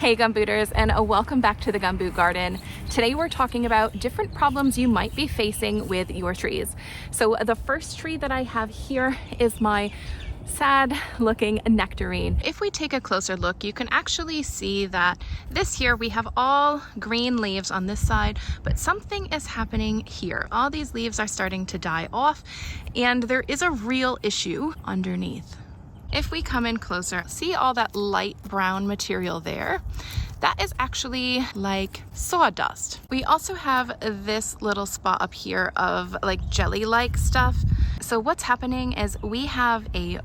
Hey Gumbooters, and welcome back to the Gumboot Garden. Today we're talking about different problems you might be facing with your trees. So the first tree that I have here is my sad looking nectarine. If we take a closer look, you can actually see that this here we have all green leaves on this side, but something is happening here. All these leaves are starting to die off, and there is a real issue underneath. If we come in closer, see all that light brown material there? That is actually like sawdust. We also have this little spot up here of like jelly-like stuff. So what's happening is we have a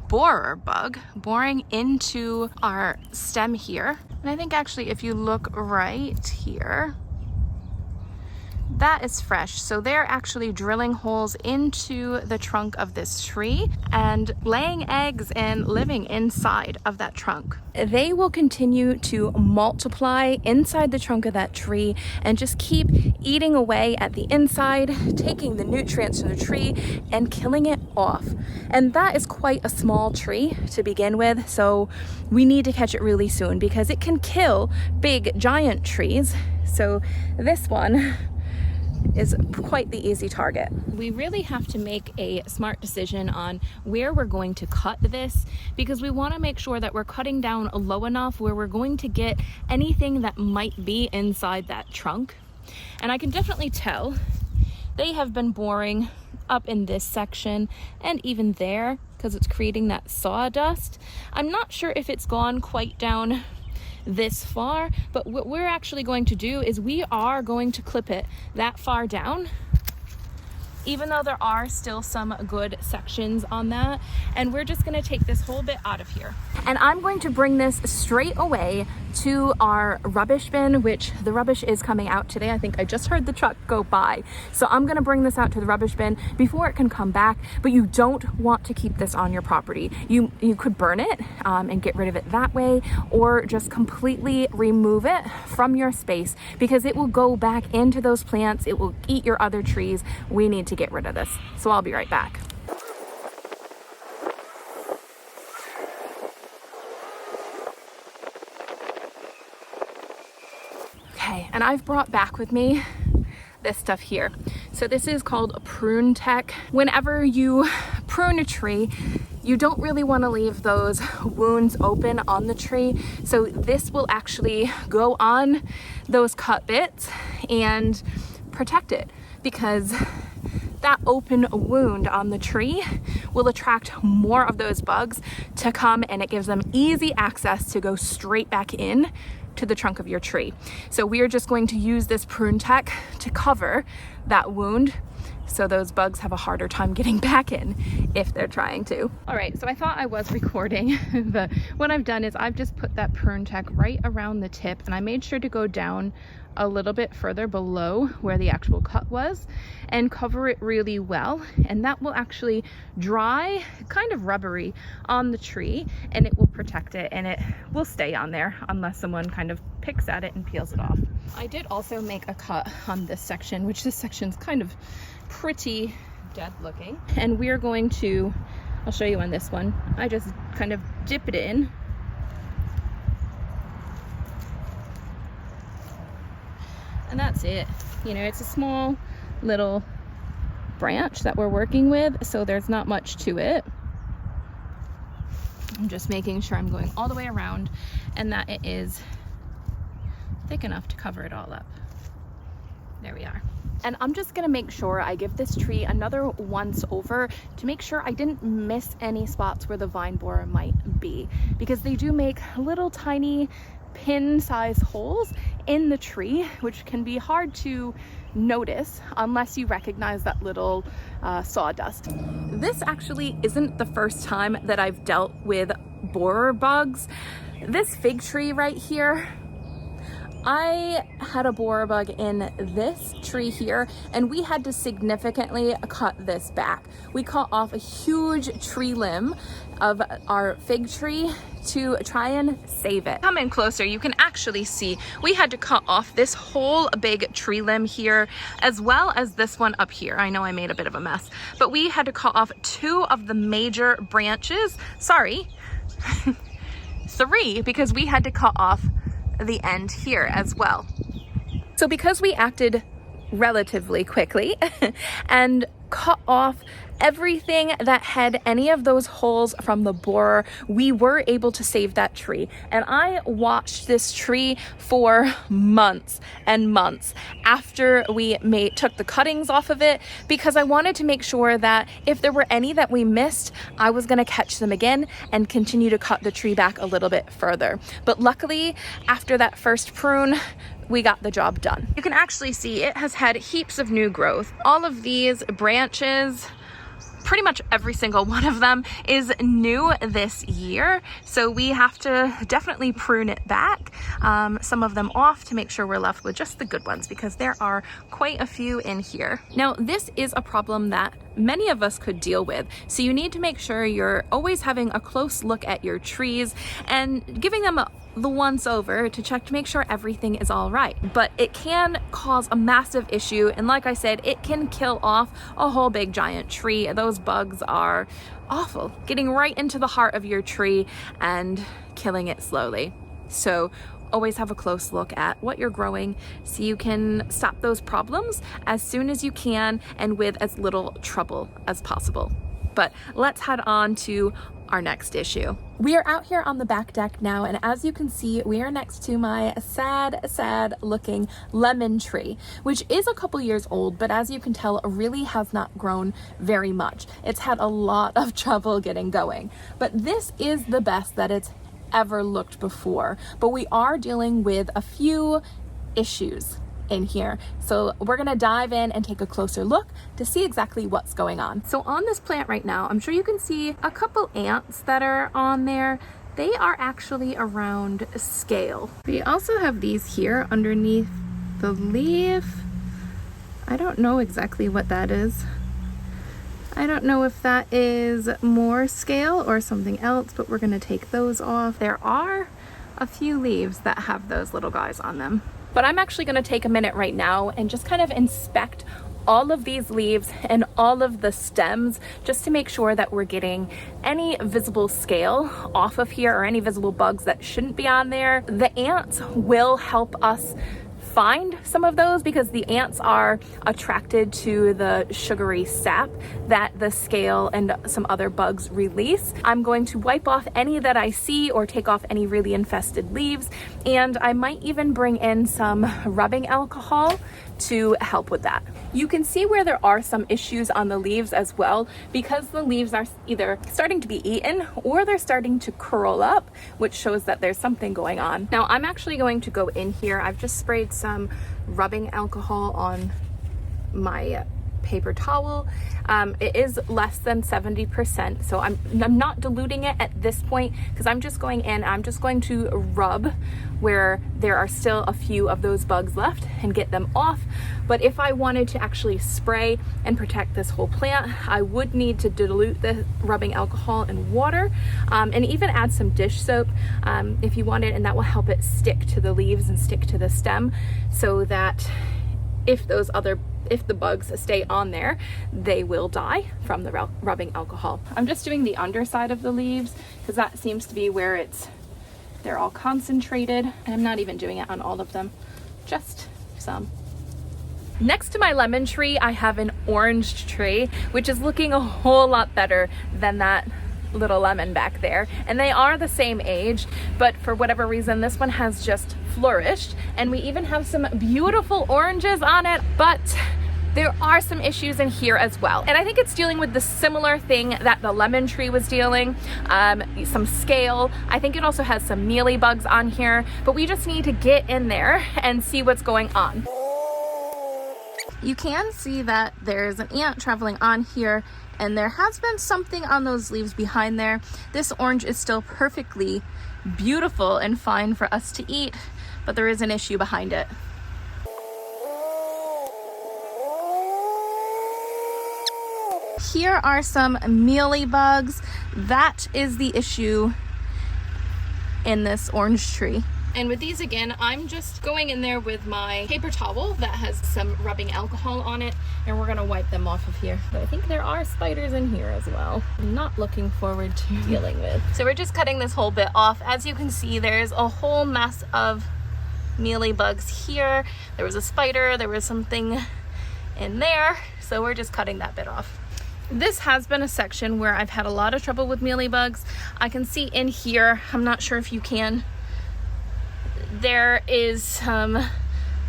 borer bug boring into our stem here. And I think actually if you look right here, that is fresh. So they're actually drilling holes into the trunk of this tree and laying eggs and living inside of that trunk. They will continue to multiply inside the trunk of that tree and just keep eating away at the inside, taking the nutrients from the tree and killing it off. And that is quite a small tree to begin with, so we need to catch it really soon because it can kill big giant trees. So this one is quite the easy target. We really have to make a smart decision on where we're going to cut this, because we want to make sure that we're cutting down low enough where we're going to get anything that might be inside that trunk. And I can definitely tell they have been boring up in this section and even there because it's creating that sawdust. I'm not sure if it's gone quite down this far, but what we're actually going to do is we are going to clip it that far down, even though there are still some good sections on that, and we're just going to take this whole bit out of here. And I'm going to bring this straight away to our rubbish bin, which the rubbish is coming out today. I think I just heard the truck go by. So I'm going to bring this out to the rubbish bin before it can come back, but you don't want to keep this on your property. You could burn it and get rid of it that way, or just completely remove it from your space because it will go back into those plants. It will eat your other trees. We need to get rid of this. So I'll be right back. Okay, and I've brought back with me this stuff here. So this is called a prune tech. Whenever you prune a tree, you don't really want to leave those wounds open on the tree. So this will actually go on those cut bits and protect it, because that open wound on the tree will attract more of those bugs to come, and it gives them easy access to go straight back in to the trunk of your tree. So we are just going to use this prune tech to cover that wound so those bugs have a harder time getting back in if they're trying to. All right, so I thought I was recording, but what I've done is I've just put that prune tech right around the tip, and I made sure to go down a little bit further below where the actual cut was and cover it really well, and that will actually dry kind of rubbery on the tree, and it will protect it, and it will stay on there unless someone kind of picks at it and peels it off. I did also make a cut on this section, which this section's kind of pretty dead looking, and we're going to, I'll show you on this one, I just kind of dip it in and that's it. You know, it's a small little branch that we're working with, so there's not much to it. I'm just making sure I'm going all the way around and that it is thick enough to cover it all up. There we are. And I'm just gonna make sure I give this tree another once over to make sure I didn't miss any spots where the vine borer might be, because they do make little tiny pin-sized holes in the tree, which can be hard to notice unless you recognize that little sawdust. This actually isn't the first time that I've dealt with borer bugs. This fig tree right here, I had a borer bug in this tree here, and we had to significantly cut this back. We cut off a huge tree limb of our fig tree to try and save it. Come in closer, you can actually see we had to cut off this whole big tree limb here, as well as this one up here. I know I made a bit of a mess, but we had to cut off 2 of the major branches. Sorry, 3, because we had to cut off the end here as well. So because we acted relatively quickly and cut off everything that had any of those holes from the borer, we were able to save that tree. And I watched this tree for months and months after we took the cuttings off of it, because I wanted to make sure that if there were any that we missed, I was going to catch them again and continue to cut the tree back a little bit further. But luckily, after that first prune, we got the job done. You can actually see it has had heaps of new growth. All of these branches, pretty much every single one of them is new this year. So we have to definitely prune it back, some of them off, to make sure we're left with just the good ones, because there are quite a few in here. Now, this is a problem that many of us could deal with. So you need to make sure you're always having a close look at your trees and giving them the once over to check to make sure everything is all right. But it can cause a massive issue, and like I said, it can kill off a whole big giant tree. Those bugs are awful, getting right into the heart of your tree and killing it slowly. So always have a close look at what you're growing so you can stop those problems as soon as you can and with as little trouble as possible. But let's head on to our next issue. We are out here on the back deck now, and as you can see, we are next to my sad looking lemon tree, which is a couple years old, but as you can tell, really has not grown very much. It's had a lot of trouble getting going, but this is the best that it's ever looked before. But we are dealing with a few issues in here, so we're gonna dive in and take a closer look to see exactly what's going on. So on this plant right now, I'm sure you can see a couple ants that are on there. They are actually around scale. We also have these here underneath the leaf. I don't know exactly what that is. I don't know if that is more scale or something else, but we're gonna take those off. There are a few leaves that have those little guys on them. But I'm actually gonna take a minute right now and just kind of inspect all of these leaves and all of the stems, just to make sure that we're getting any visible scale off of here or any visible bugs that shouldn't be on there. The ants will help us find some of those, because the ants are attracted to the sugary sap that the scale and some other bugs release. I'm going to wipe off any that I see or take off any really infested leaves, and I might even bring in some rubbing alcohol to help with that. You can see where there are some issues on the leaves as well, because the leaves are either starting to be eaten or they're starting to curl up, which shows that there's something going on. Now I'm actually going to go in here. I've just sprayed some rubbing alcohol on my paper towel. It is less than 70%, so I'm not diluting it at this point, because I'm just going in, I'm just going to rub where there are still a few of those bugs left and get them off. But if I wanted to actually spray and protect this whole plant, I would need to dilute the rubbing alcohol in water, and even add some dish soap if you wanted, and that will help it stick to the leaves and stick to the stem, so that if the bugs stay on there, they will die from the rubbing alcohol. I'm just doing the underside of the leaves, because that seems to be where they're all concentrated. And I'm not even doing it on all of them, just some. Next to my lemon tree, I have an orange tree, which is looking a whole lot better than that little lemon back there. And they are the same age, but for whatever reason, this one has just flourished, and we even have some beautiful oranges on it, but there are some issues in here as well. And I think it's dealing with the similar thing that the lemon tree was dealing, some scale. I think it also has some mealybugs on here, but we just need to get in there and see what's going on. You can see that there's an ant traveling on here, and there has been something on those leaves behind there. This orange is still perfectly beautiful and fine for us to eat, but there is an issue behind it. Here are some mealybugs. That is the issue in this orange tree. And with these again, I'm just going in there with my paper towel that has some rubbing alcohol on it, and we're gonna wipe them off of here. But I think there are spiders in here as well. I'm not looking forward to dealing with. So we're just cutting this whole bit off. As you can see, there's a whole mess of mealybugs here. There was a spider, there was something in there, so we're just cutting that bit off. This has been a section where I've had a lot of trouble with mealybugs. I can see in here, I'm not sure if you can, there is some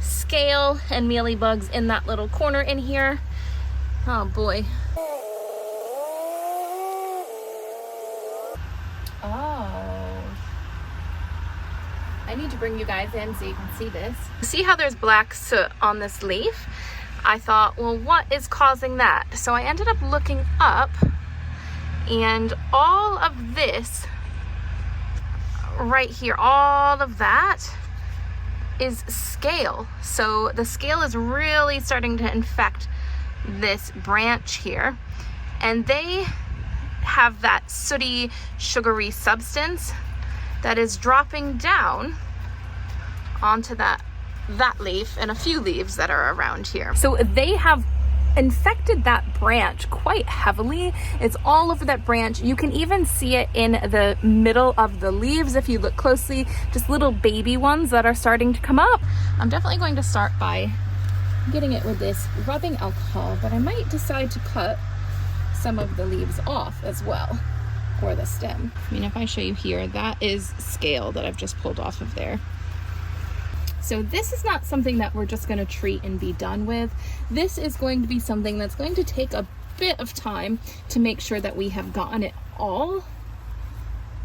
scale and mealybugs in that little corner in here. Oh boy. Oh. I need to bring you guys in so you can see this. See how there's black soot on this leaf? I thought, well, what is causing that? So I ended up looking up, and all of this right here, all of that is scale. So the scale is really starting to infect this branch here, and they have that sooty, sugary substance that is dropping down onto that leaf and a few leaves that are around here. So they have infected that branch quite heavily. It's all over that branch. You can even see it in the middle of the leaves if you look closely, just little baby ones that are starting to come up. I'm definitely going to start by getting it with this rubbing alcohol, but I might decide to cut some of the leaves off as well, or the stem. I mean, if I show you here, that is scale that I've just pulled off of there. So this is not something that we're just going to treat and be done with. This is going to be something that's going to take a bit of time to make sure that we have gotten it all,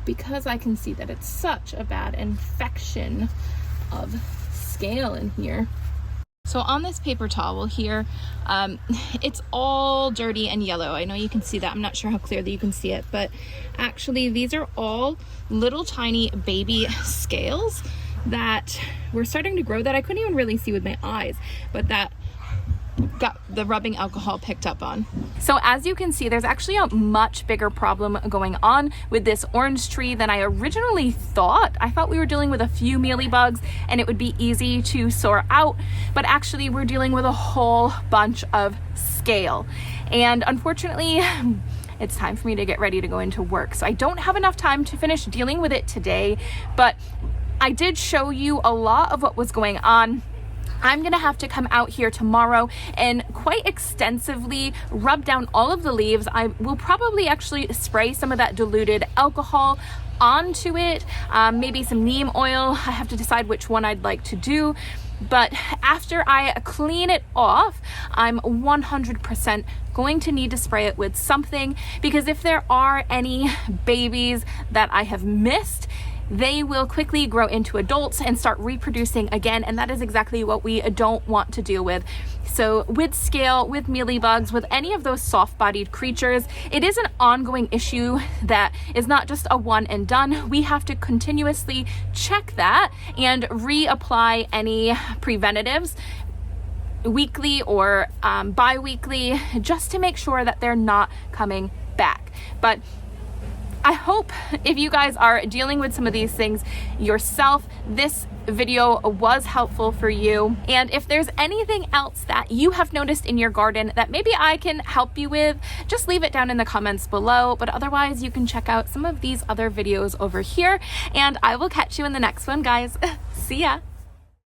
because I can see that it's such a bad infection of scale in here. So on this paper towel here, it's all dirty and yellow. I know you can see that. I'm not sure how clearly you can see it, but actually these are all little tiny baby scales that were starting to grow that I couldn't even really see with my eyes, but that got the rubbing alcohol picked up on. So as you can see, there's actually a much bigger problem going on with this orange tree than I originally thought. I thought we were dealing with a few mealybugs and it would be easy to sort out, but actually we're dealing with a whole bunch of scale. And unfortunately, it's time for me to get ready to go into work. So I don't have enough time to finish dealing with it today, but I did show you a lot of what was going on. I'm gonna have to come out here tomorrow and quite extensively rub down all of the leaves. I will probably actually spray some of that diluted alcohol onto it, maybe some neem oil. I have to decide which one I'd like to do. But after I clean it off, I'm 100% going to need to spray it with something, because if there are any babies that I have missed, they will quickly grow into adults and start reproducing again, and that is exactly what we don't want to deal with. So with scale, with mealybugs, with any of those soft-bodied creatures, it is an ongoing issue that is not just a one and done. We have to continuously check that and reapply any preventatives weekly or bi-weekly, just to make sure that they're not coming back. But I hope if you guys are dealing with some of these things yourself, this video was helpful for you. And if there's anything else that you have noticed in your garden that maybe I can help you with, just leave it down in the comments below. But otherwise, you can check out some of these other videos over here, and I will catch you in the next one, guys. See ya.